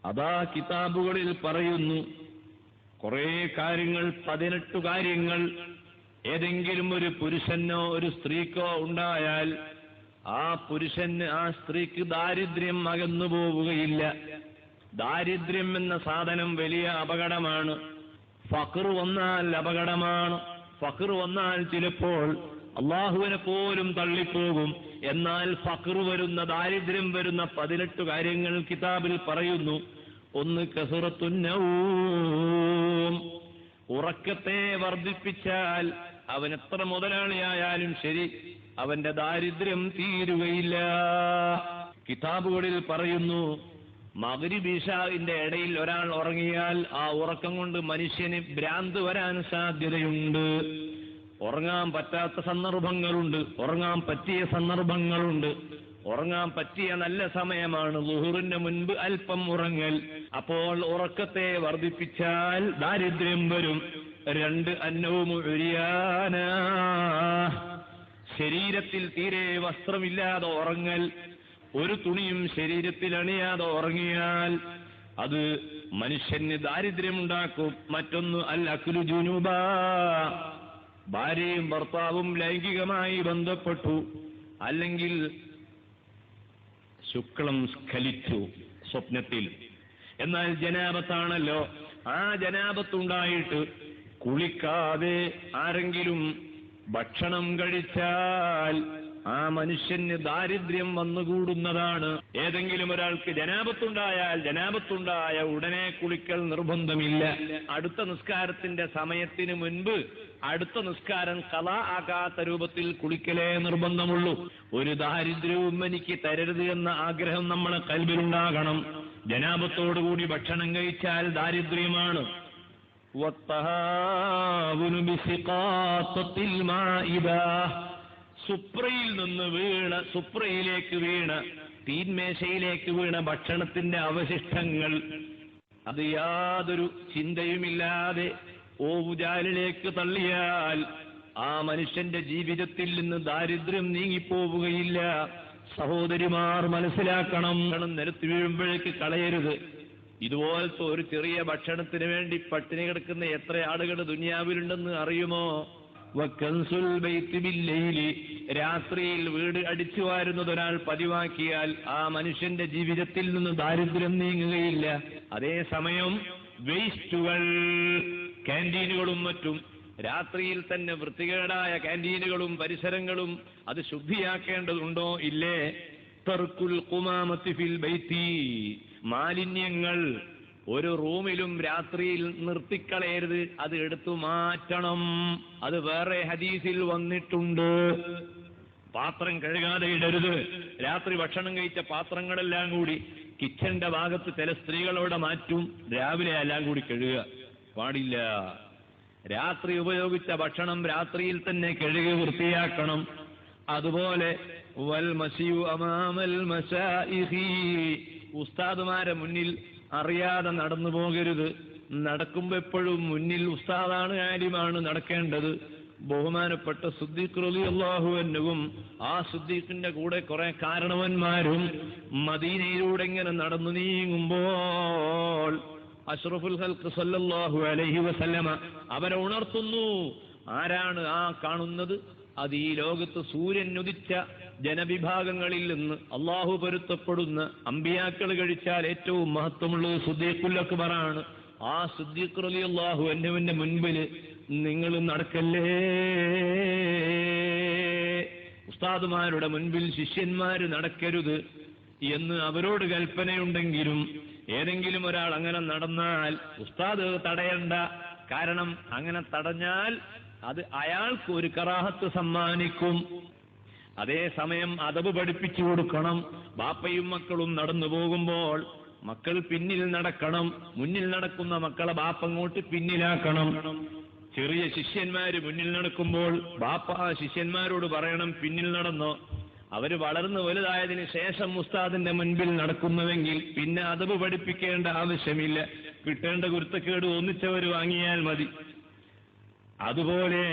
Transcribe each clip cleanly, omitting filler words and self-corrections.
അതാ കിതാബുകളിൽ പറയുന്നു, കുറെ കാര്യങ്ങൾ, 18 കാര്യങ്ങൾ ഏതെങ്കിലും ഒരു പുരുഷനോ ഒരു സ്ത്രീക്കോ ഉണ്ടായാൽ ആ പുരുഷന് ആ സ്ത്രീക്ക് ദാരിദ്ര്യം അകന്നു പോവുകയില്ല. ദാരിദ്ര്യം എന്ന സാധനം വലിയ അപകടമാണ്. ഫഖർ വന്നാൽ അപകടമാണ്. ഫഖർ വന്നാൽ ചിലപ്പോൾ അള്ളാഹുവിനെ പോലും തള്ളിപ്പോകും. എന്നാൽ ഫഖർ വരുന്ന, ദാരിദ്ര്യം വരുന്ന 18 കാര്യങ്ങൾ കിതാബിൽ പറയുന്നു. ഒന്ന്, കസറത്തുൻ നൗം, ഉറക്കത്തെ വർദ്ധിപ്പിച്ചാൽ അവൻ എത്ര മുതലാളിയായാലും ശരി അവന്റെ ദാരിദ്ര്യം തീരുകയില്ല. കിതാബുകളിൽ പറയുന്നു, മഗ്രിബ് ഇശാഇന്റെ ഇടയിൽ ഒരാൾ ഉറങ്ങിയാൽ ആ ഉറക്കം കൊണ്ട് മനുഷ്യന് ഭ്രാന്ത് വരാൻ സാധ്യതയുണ്ട്. ഉറങ്ങാൻ പറ്റാത്ത സന്ദർഭങ്ങളുണ്ട്, ഉറങ്ങാൻ പറ്റിയ സന്ദർഭങ്ങളുണ്ട്. ഉറങ്ങാൻ പറ്റിയ നല്ല സമയമാണ് ളുഹറിന് മുൻപ് അല്പം ഉറങ്ങൽ. അപ്പോൾ ഉറക്കത്തെ വർദ്ധിപ്പിച്ചാൽ ദാരിദ്ര്യം വരും. 2, അന്നൗമു ഉരിയാന, ശരീരത്തിൽ തീരെ വസ്ത്രമില്ലാതെ ഉറങ്ങൽ. ഒരു തുണിയും ശരീരത്തിൽ അണിയാതെ ഉറങ്ങിയാൽ അത് മനുഷ്യന് ദാരിദ്ര്യമുണ്ടാക്കും. മറ്റൊന്ന്, അൽ അക്ലു ജുനൂബാ, ഭാര്യയും ഭർത്താവും ലൈംഗികമായി ബന്ധപ്പെട്ടു, അല്ലെങ്കിൽ ശുക്ലം സ്ഖലിച്ചു സ്വപ്നത്തിൽ. എന്നാൽ ജനാബത്താണല്ലോ, ആ ജനാബത്തുണ്ടായിട്ട് കുളിക്കാതെ ആരെങ്കിലും ഭക്ഷണം കഴിച്ചാൽ ആ മനുഷ്യന് ദാരിദ്ര്യം വന്നുകൂടുന്നതാണ്. ഏതെങ്കിലും ഒരാൾക്ക് ജനാബത്തുണ്ടായ ഉടനെ കുളിക്കൽ നിർബന്ധമില്ല. അടുത്ത നിസ്കാരത്തിന്റെ സമയത്തിന് മുൻപ് അടുത്ത നിസ്കാരം ഖളാ ആകാത്ത രൂപത്തിൽ കുളിക്കലേ നിർബന്ധമുള്ളൂ. ഒരു ദാരിദ്ര്യവും എനിക്ക് തരരുത് എന്ന ആഗ്രഹം നമ്മളെ ഖൽബിലുണ്ടാകണം. ജനാബത്തോടുകൂടി ഭക്ഷണം കഴിച്ചാൽ ദാരിദ്ര്യമാണ്. സുപ്രയിലേക്ക് വീണ തീന്മേശയിലേക്ക് വീണ ഭക്ഷണത്തിന്റെ അവശിഷ്ടങ്ങൾ അത് യാതൊരു ചിന്തയുമില്ലാതെ ഓവുചാലിലേക്ക് തള്ളിയാൽ ആ മനുഷ്യന്റെ ജീവിതത്തിൽ നിന്ന് ദാരിദ്ര്യം നീങ്ങിപ്പോവുകയില്ല. സഹോദരിമാർ മനസ്സിലാക്കണം, നിരത്തി വീഴുമ്പോഴേക്ക് കളയരുത്. ഇതുപോലത്തെ ഒരു ചെറിയ ഭക്ഷണത്തിന് വേണ്ടി പട്ടിണി കിടക്കുന്ന എത്ര ആളുകൾ ദുനിയാവിലുണ്ടെന്ന് അറിയുമോ? വക്കൻസുൽ ബൈത്തി ബില്ലൈലി, രാത്രിയിൽ വീട് അടിച്ചു വാരുന്നത് ഒരാൾ പതിവാക്കിയാൽ ആ മനുഷ്യന്റെ ജീവിതത്തിൽ നിന്ന് ദാരിദ്ര്യം നീങ്ങുകയില്ല. അതേസമയം വേസ്റ്റുകൾ, ക്യാന്റീനുകളും മറ്റും, രാത്രിയിൽ തന്നെ വൃത്തികേടായ ക്യാന്റീനുകളും പരിസരങ്ങളും അത് ശുദ്ധിയാക്കേണ്ടതുണ്ടോ? ഇല്ലേ? തർക്കുൽ ഖുമാമത്തി ഫിൽ ബൈത്തി, മാലിന്യങ്ങൾ ഒരു റൂമിലും രാത്രിയിൽ നിർത്തിക്കളയരുത്, അത് എടുത്തു മാറ്റണം. അത് വേറെ ഹദീസിൽ വന്നിട്ടുണ്ട്. പാത്രം കഴുകാതെ ഇടരുത്. രാത്രി ഭക്ഷണം കഴിച്ച പാത്രങ്ങളെല്ലാം കൂടി കിച്ചന്റെ ഭാഗത്ത് ചില സ്ത്രീകളോടെ മാറ്റും, രാവിലെ എല്ലാം കൂടി കഴുകുക പാടില്ല. രാത്രി ഉപയോഗിച്ച ഭക്ഷണം രാത്രിയിൽ തന്നെ കഴുകി വൃത്തിയാക്കണം. അതുപോലെ വൽ മശിയു അമാമൽ മശായിഖി, ഉസ്താദുമാരെ മുന്നിൽ അറിയാതെ നടന്നു പോകരുത്. നടക്കുമ്പോ എപ്പോഴും മുന്നിൽ ഉസ്താദാണ്, ആലിമാണ് നടക്കേണ്ടത്. ബഹുമാനപ്പെട്ട സിദ്ദീഖ് റളിയല്ലാഹു അൻഹുവും ആ സിദ്ദീഖിന്റെ കൂടെ കുറെ കാരണവന്മാരും മദീനയിലൂടെ ഇങ്ങനെ നടന്നു നീങ്ങുമ്പോൾ അഷ്റഫുൽ ഖൽഖ് സല്ലല്ലാഹു അലൈഹി വസല്ലമ അവരെ ഉണർത്തുന്നു. ആരാണ് ആ കാണുന്നത്? അത് ഈ ലോകത്ത് സൂര്യൻ ഉദിച്ച ജനവിഭാഗങ്ങളിൽ നിന്ന് അള്ളാഹു പൊരുത്തപ്പെടുന്ന അമ്പിയാക്കൾ കഴിച്ചാൽ ഏറ്റവും മഹത്വമുള്ളത് സിദ്ദീഖുൽ അക്ബറാണ്. ആ സിദ്ദീഖ് റളിയല്ലാഹു അൻഹുവിന്റെ മുൻപിൽ നിങ്ങൾ നടക്കല്ലേ. ഉസ്താദുമാരുടെ മുൻപിൽ ശിഷ്യന്മാര് നടക്കരുത് എന്ന് അവരോട് കൽപ്പനയുണ്ടെങ്കിലും ഏതെങ്കിലും ഒരാൾ അങ്ങനെ നടന്നാൽ ഉസ്താദ് തടയണ്ട. കാരണം അങ്ങനെ തടഞ്ഞാൽ അത് അയാൾക്ക് ഒരു കറാഹത്ത് സമ്മാനിക്കും. അതേസമയം അദബ് പഠിപ്പിച്ചു കൊടുക്കണം. ബാപ്പയും മക്കളും നടന്നു പോകുമ്പോൾ മക്കൾ പിന്നിൽ നടക്കണം. മുന്നിൽ നടക്കുന്ന മക്കളെ ബാപ്പ അങ്ങോട്ട് പിന്നിലാക്കണം. ചെറിയ ശിഷ്യന്മാര് മുന്നിൽ നടക്കുമ്പോൾ ബാപ്പ ശിഷ്യന്മാരോട് പറയണം പിന്നിൽ നടന്നോ. അവര് വളർന്നു വലുതായതിനു ശേഷം ഉസ്താദിന്റെ മുൻപിൽ നടക്കുന്നുവെങ്കിൽ പിന്നെ അദബ് പഠിപ്പിക്കേണ്ട ആവശ്യമില്ല. കിട്ടേണ്ട കുരുത്തക്കേട് ഒന്നിച്ചവർ വാങ്ങിയാൽ മതി. അതുപോലെ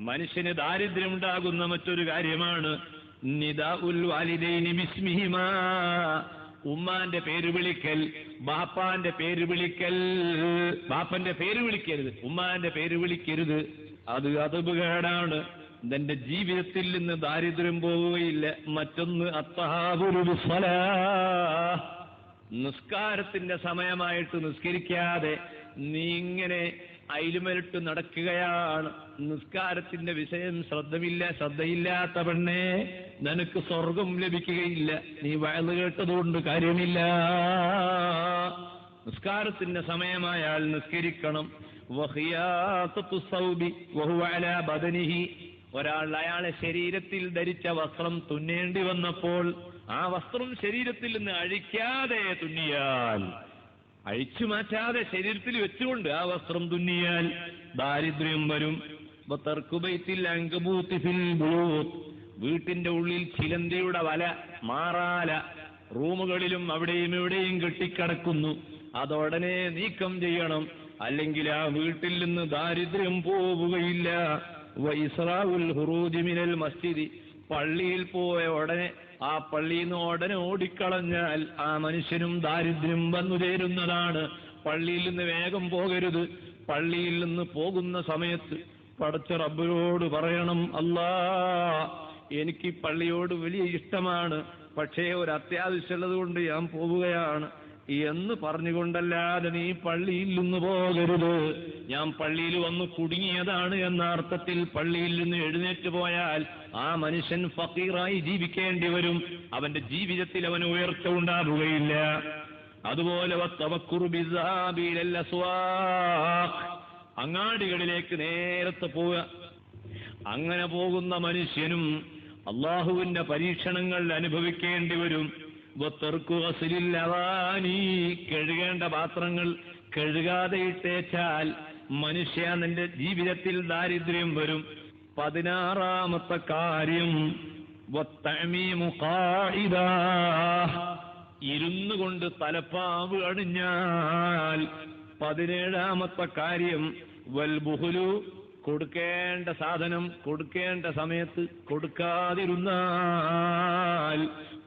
മനുഷ്യന് ദാരിദ്ര്യമുണ്ടാകുന്ന മറ്റൊരു കാര്യമാണ് നിദാഉൽ വാലിദൈനി ബിസ്മിഹിമാ, ഉമ്മാന്റെ പേര് വിളിക്കൽ, ബാപ്പാന്റെ പേര് വിളിക്കൽ. ബാപ്പന്റെ പേര് വിളിക്കരുത്, ഉമ്മാന്റെ പേര് വിളിക്കരുത്. അത് അദബുകേടാണ്. നിന്റെ ജീവിതത്തിൽ നിന്ന് ദാരിദ്ര്യം പോവുകയില്ല. മറ്റൊന്ന് അത്തഹാബുരു ബിസ്സലാഹ്, നിസ്കാരത്തിന്റെ സമയമായിട്ട് നിസ്കരിക്കാതെ നീ ഇങ്ങനെ അയിലുമലിട്ട് നടക്കുകയാണ്. നിസ്കാരത്തിന്റെ വിഷയം ശ്രദ്ധയില്ലാത്ത പെണ്ണേ, നിനക്ക് സ്വർഗം ലഭിക്കുകയില്ല. നീ വയല് കേട്ടതുകൊണ്ട് കാര്യമില്ല. നിസ്കാരത്തിന്റെ സമയമായാൽ നിസ്കരിക്കണം. വഖിയാതത്തു സൗബി വഹുവ അലാ ബദനിഹി, ഒരാൾ അയാളെ ശരീരത്തിൽ ധരിച്ച വസ്ത്രം തുന്നേണ്ടി വന്നപ്പോൾ ആ വസ്ത്രം ശരീരത്തിൽ നിന്ന് അഴിക്കാതെ തുന്നിയാൽ, അഴിച്ചു മാറ്റാതെ ശരീരത്തിൽ വെച്ചുകൊണ്ട് ആ വസ്ത്രം തുന്നിയാൽ ദാരിദ്ര്യം വരും. വീട്ടിന്റെ ഉള്ളിൽ ചിലന്തിയുടെ വല, മാറാല റൂമുകളിലും അവിടെയും ഇവിടെയും കെട്ടിക്കിടക്കുന്നു. അതോടനെ നീക്കം ചെയ്യണം, അല്ലെങ്കിൽ ആ വീട്ടിൽ നിന്ന് ദാരിദ്ര്യം പോവുകയില്ല. വഇസ്റാഉൽ ഖുറൂജി മിനൽ മസ്ജിദി, പള്ളിയിൽ പോയ ഉടനെ ആ പള്ളിയിൽ നിന്ന് ഉടനെ ഓടിക്കളഞ്ഞാൽ ആ മനുഷ്യനും ദാരിദ്ര്യം വന്നു ചേരുന്നതാണ്. പള്ളിയിൽ നിന്ന് വേഗം പോകരുത്. പള്ളിയിൽ നിന്ന് പോകുന്ന സമയത്ത് പടച്ച റബ്ബിനോട് പറയണം, അല്ലാ എനിക്ക് പള്ളിയോട് വലിയ ഇഷ്ടമാണ്, പക്ഷേ ഒരു അത്യാവശ്യമുള്ളത് കൊണ്ട് ഞാൻ പോവുകയാണ് എന്ന് പറഞ്ഞുകൊണ്ടല്ലാതെ നീ പള്ളിയിൽ നിന്ന് പോകരുത്. ഞാൻ പള്ളിയിൽ വന്ന് കുടുങ്ങിയതാണ് എന്ന അർത്ഥത്തിൽ പള്ളിയിൽ നിന്ന് എഴുന്നേറ്റ് പോയാൽ ആ മനുഷ്യൻ ഫക്കീറായി ജീവിക്കേണ്ടി വരും. അവന്റെ ജീവിതത്തിൽ അവന് ഉയർച്ച ഉണ്ടാവുകയില്ല. അതുപോലെ അങ്ങാടികളിലേക്ക് നേരത്തെ പോവുക. അങ്ങനെ പോകുന്ന മനുഷ്യനും അള്ളാഹുവിന്റെ പരീക്ഷണങ്ങൾ അനുഭവിക്കേണ്ടി വരും. കഴുകേണ്ട പാത്രങ്ങൾ കഴുകാതെ ഇട്ടേച്ചാൽ മനുഷ്യ നിന്റെ ജീവിതത്തിൽ ദാരിദ്ര്യം വരും. 16ാമത്തെ കാര്യം ഇരുന്നു കൊണ്ട് തലപ്പാവ് അണിഞ്ഞാൽ. 17ാമത്തെ കാര്യം വൽബുഹുലു, കൊടുക്കേണ്ട സാധനം കൊടുക്കേണ്ട സമയത്ത് കൊടുക്കാതിരുന്നാൽ.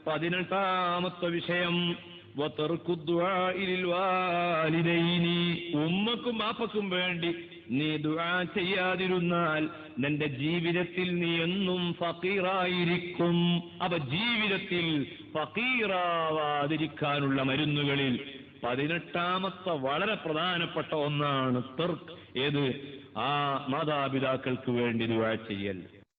18ാമത്തെ വിഷയം ഉമ്മക്കും ബാപ്പക്കും വേണ്ടി നീ ദുആ ചെയ്യാതിരുന്നാൽ നിന്റെ ജീവിതത്തിൽ നീ എന്നും ഫഖീറായിരിക്കും. അപ്പൊ ജീവിതത്തിൽ ഫഖീറാവാതിരിക്കാനുള്ള മരുന്നുകളിൽ 18ാമത്തെ വളരെ പ്രധാനപ്പെട്ട ഒന്നാണ് തർക്ക്. ഏത്? ആ മാതാപിതാക്കൾക്ക് വേണ്ടി ദുആ ചെയ്യൽ.